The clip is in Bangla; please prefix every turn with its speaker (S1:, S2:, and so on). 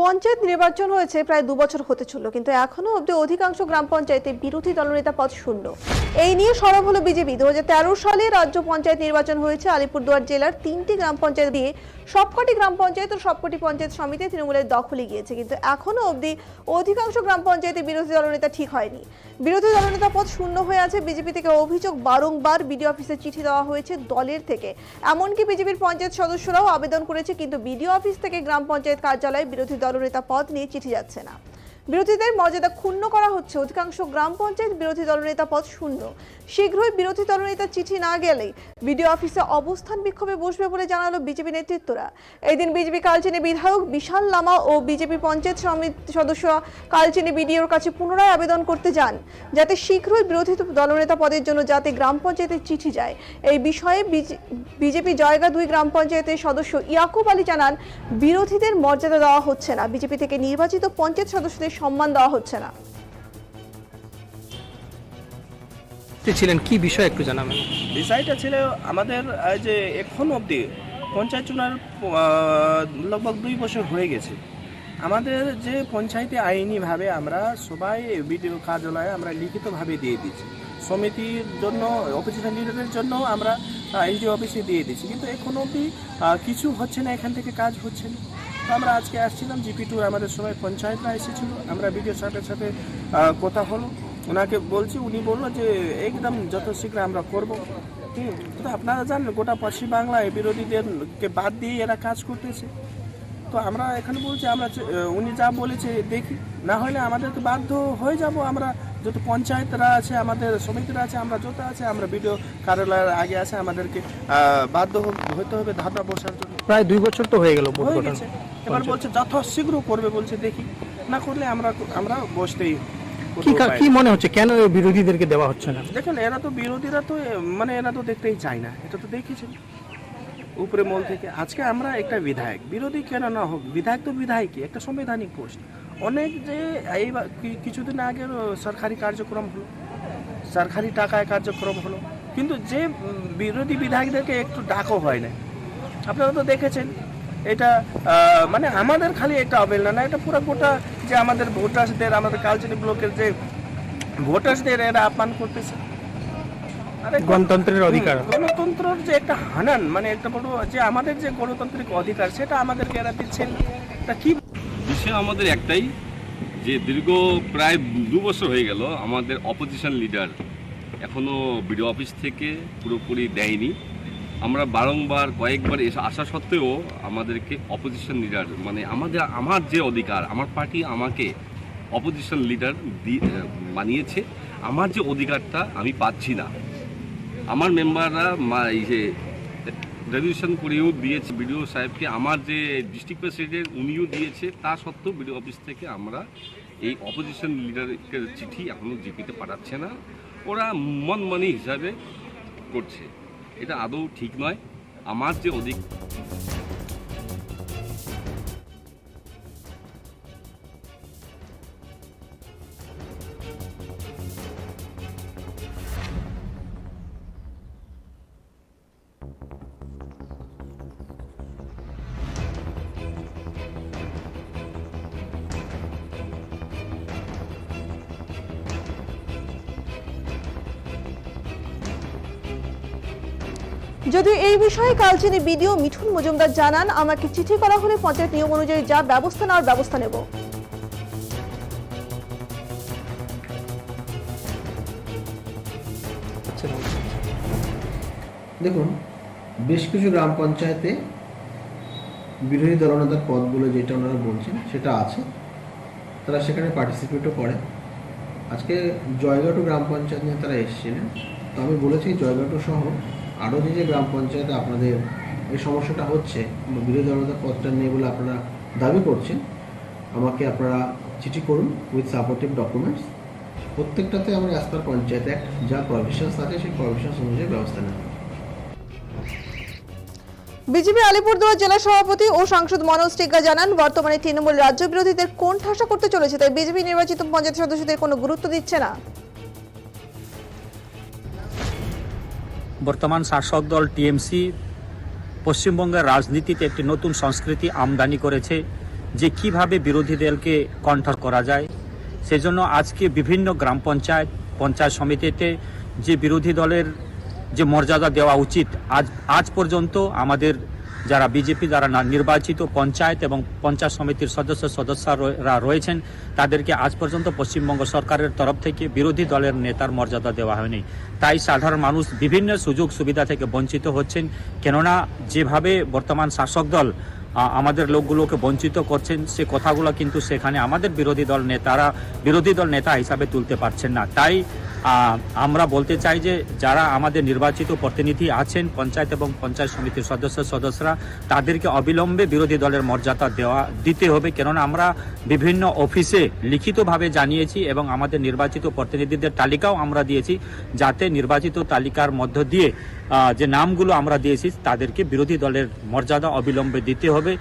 S1: পঞ্চায়েত নির্বাচন হয়েছে প্রায় 2 বছর হতে চলল, কিন্তু এখনো অবধি অধিকাংশ গ্রাম পঞ্চায়েতে বিরোধী দলনেতা পদ শূন্য। এই নিয়ে সরব হলো বিজেপি। 2013 সালে রাজ্য পঞ্চায়েত নির্বাচন হয়েছে আলিপুরদুয়ার জেলার 3টি গ্রাম পঞ্চায়েত দিয়ে। সবকটি গ্রাম পঞ্চায়েত ও সবকটি পঞ্চায়েত সমিতি তৃণমূলের দখলে গিয়েছে, কিন্তু এখনো অবধি অধিকাংশ গ্রাম পঞ্চায়েতে বিরোধী দলনেতা ঠিক হয়নি। বিরোধী দলনেতা পদ শূন্য হয়ে আছে। বিজেপি থেকে অভিযোগ, বারংবার বিডিও অফিসে চিঠি দেওয়া হয়েছে দলের থেকে, এমনকি বিজেপির পঞ্চায়েত সদস্যরাও আবেদন করেছে, কিন্তু বিডিও অফিস থেকে গ্রাম পঞ্চায়েত কার্যালয়ে বিরোধী দলনেতা পদ নিয়ে চিঠি যাচ্ছে না। বিরোধীদের মর্যাদা ক্ষুণ্ণ করা হচ্ছে। অধিকাংশ গ্রাম পঞ্চায়েত বিরোধী দলনেতা পদ শূন্য। শীঘ্রই বিরোধী দলনেতার চিঠি না গেলে বিডিও অফিসে অবস্থান বিক্ষোভে বসবে বলে জানালো বিজেপি নেতৃত্বরা। এদিন বিজেপি কালচিনি বিধায়ক বিশাল লামা ও বিজেপি পঞ্চায়েত সমিতি সদস্য কালচিনি বিডিওর কাছে পুনরায় আবেদন করতে যান, যাতে শীঘ্রই বিরোধী দলনেতা পদের জন্য যাতে গ্রাম পঞ্চায়েতের চিঠি যায়। এই বিষয়ে বিজেপি জয়গা 2 গ্রাম পঞ্চায়েতের সদস্য ইয়াকুব আলী জানান, বিরোধীদের মর্যাদা দেওয়া হচ্ছে না। বিজেপি থেকে নির্বাচিত পঞ্চায়েত সদস্যদের সম্মান দেওয়া হচ্ছে না।
S2: ছিলেন কি বিষয় একটু জানাবেন?
S3: বিষয়টা ছিল আমাদের যে এখন অবধি পঞ্চায়েত চুনার লগভগ 2 বছর হয়ে গেছে। আমাদের যে পঞ্চায়েতে আইনিভাবে আমরা সবাই বিডিও কার্যালয়ে আমরা লিখিতভাবে দিয়ে দিচ্ছি, সমিতির জন্য অপোজিশন লিডারের জন্য আমরা এসডিও অফিসে দিয়ে দিচ্ছি, কিন্তু এখন অবধি কিছু হচ্ছে না, এখান থেকে কাজ হচ্ছে না। তো আমরা আজকে আসছিলাম জিপি2, আমাদের সবাই পঞ্চায়েতরা এসেছিল, আমরা বিডিও সাহেবের সাথে কথা হলো, ওনাকে বলছি, উনি বললো যে একদম যত শীঘ্র আমরা করবো। তো আপনারা জানেন গোটা পশ্চিম বাংলায় বিরোধীদেরকে বাদ দিয়ে এরা কাজ করতেছে। তো আমরা এখানে বলছি, আমরা উনি যা বলেছে দেখি, না হলে আমাদেরকে বাধ্য হয়ে যাব। আমরা যত পঞ্চায়েতরা আছে, আমাদের সমিতিরা আছে, আমরা যত আছে, আমরা বিডিও কার্যালয়ের আগে আছে, আমাদেরকে বাধ্য হতে হবে ধারণা বসার জন্য।
S2: প্রায় 2 বছর তো হয়ে গেল।
S3: এবার বলছে যত শীঘ্র করবে বলছে, দেখি না করলে আমরা বসতেই।
S2: কি মনে হচ্ছে কেন বিরোধীদেরকে দেওয়া হচ্ছে না?
S3: দেখুন, বিরোধীরা তো এরা তো দেখতেই চায় না, এটা তো দেখেছেন উপরে মল থেকে। আজকে আমরা একটা বিধায়ক, বিরোধী কেন না হোক, বিধায়ক তো বিধায়কই, একটা সাংবিধানিক পোস্ট। অনেক যে এই কিছুদিন আগে সরকারি কার্যক্রম হলো, সরকারি টাকায় কার্যক্রম হলো, কিন্তু যে বিরোধী বিধায়কদেরকে একটু ডাকও হয় না। আপনারা তো দেখেছেন, এটা মানে আমাদের খালি একটা অবহেলা না, এটা পুরো গোটা যে আমাদের ভোটার্সদের, আমাদের কালচিনি ব্লকের যে ভোটার্সদের এরা আহ্বান করতেছে।
S2: গণতন্ত্রের অধিকার,
S3: গণতন্ত্রের যে একটা হানান, মানে একটা বড় যে আমাদের যে গণতান্ত্রিক অধিকার, সেটা আমাদেরকে এরা দিচ্ছেন। তা কি
S4: বিষয় আমাদের একটাই, যে দীর্ঘ প্রায় 2 বছর হয়ে গেল আমাদের অপোজিশন লিডার এখনও বিডিও অফিস থেকে পুরোপুরি দেয়নি। আমরা বারংবার কয়েকবার এসে আসা সত্ত্বেও আমাদেরকে অপোজিশন লিডার, মানে আমার যে অধিকার, আমার পার্টি আমাকে অপোজিশন লিডার বানিয়েছে, আমার যে অধিকারটা আমি পাচ্ছি না। আমার মেম্বাররা রেজুলেশন করেও দিয়েছে বিডিও সাহেবকে, আমার যে ডিস্ট্রিক্ট প্রেসিডেন্ট উনিও দিয়েছে, তা সত্ত্বেও বিডিও অফিস থেকে আমরা এই অপোজিশন লিডারের চিঠি এখনও জিপিতে পাঠাচ্ছে না। ওরা মনমানি হিসাবে করছে, এটা আদৌ ঠিক নয়। আমার যে
S1: যদিও এই বিষয়ে কালচিনি বিডিও মিঠুন মজুমদার জানান, আমাকে চিঠি করা হলে পঞ্চায়েত নিয়ম অনুযায়ী যা ব্যবস্থা নেওয়ার ব্যবস্থা নেব।
S5: দেখুন, বেশ কিছু গ্রাম পঞ্চায়েতে বিরোধী দলনেতার পদগুলো যেটা ওনারা বলছেন সেটা আছে, তারা সেখানে পার্টিসিপেটও করে। আজকে জয়গাটু গ্রাম পঞ্চায়েত নিয়ে তারা এসেছিলেন, তো আমি বলেছি জয়গাটু সহ আরও যে গ্রাম পঞ্চায়েতে আপনাদের এই সমস্যাটা হচ্ছে, বিরোধী দলনেতার পদটা নিয়ে বলে আপনারা দাবি করছেন, আমাকে আপনারা চিঠি করুন উইথ সাপোর্টিভ ডকুমেন্টস। প্রত্যেকটাতে আমরা অ্যাজ পার পঞ্চায়েত অ্যাক্ট যা প্রভিশনস আছে সেই প্রভিশনস অনুযায়ী ব্যবস্থা নেব।
S1: বিজেপি আলিপুরদুয়ার জেলা সভাপতি ও সাংসদ মনোজ টিগ্গা জানান, বর্তমানে তৃণমূল রাজ্য বিরোধীদের কোন ঠাসা করতে চলেছে, তাই বিজেপি নির্বাচিত পঞ্চায়েত সদস্যদের কোনো গুরুত্ব দিচ্ছে না।
S6: বর্তমান শাসক দল টিএমসি পশ্চিমবঙ্গের রাজনীতিতে একটি নতুন সংস্কৃতি আমদানি করেছে, যে কিভাবে বিরোধী দলকে কন্ট্রোল করা যায়। সেজন্য আজকে বিভিন্ন গ্রাম পঞ্চায়েত পঞ্চায়েত সমিতিতে যে বিরোধী দলের যে মর্যাদা দেওয়া উচিত আজ পর্যন্ত আমাদের যারা বিজেপি যারা নির্বাচিত পঞ্চায়েত এবং পঞ্চায়েত সমিতির সদস্যরা রয়েছেন তাদেরকে আজ পর্যন্ত পশ্চিমবঙ্গ সরকারের তরফ থেকে বিরোধী দলের নেতার মর্যাদা দেওয়া হয়নি। তাই সাধারণ মানুষ বিভিন্ন সুযোগ সুবিধা থেকে বঞ্চিত হচ্ছেন, কেননা যেভাবে বর্তমান শাসক দল আমাদের লোকগুলোকে বঞ্চিত করছেন সে কথাগুলো কিন্তু সেখানে আমাদের বিরোধী দল নেতা হিসাবে তুলতে পারছেন না। তাই আমরা বলতে চাই যে যারা আমাদের নির্বাচিত প্রতিনিধি আছেন পঞ্চায়েত এবং পঞ্চায়েত সমিতির সদস্যরা তাদেরকে অবিলম্বে বিরোধী দলের মর্যাদা দিতে হবে, কেননা আমরা বিভিন্ন অফিসে লিখিতভাবে জানিয়েছি এবং আমাদের নির্বাচিত প্রতিনিধিদের তালিকাও আমরা দিয়েছি, যাতে নির্বাচিত তালিকার মধ্য দিয়ে যে নামগুলো আমরা দিয়েছি তাদেরকে বিরোধী দলের মর্যাদা অবিলম্বে দিতে হবে।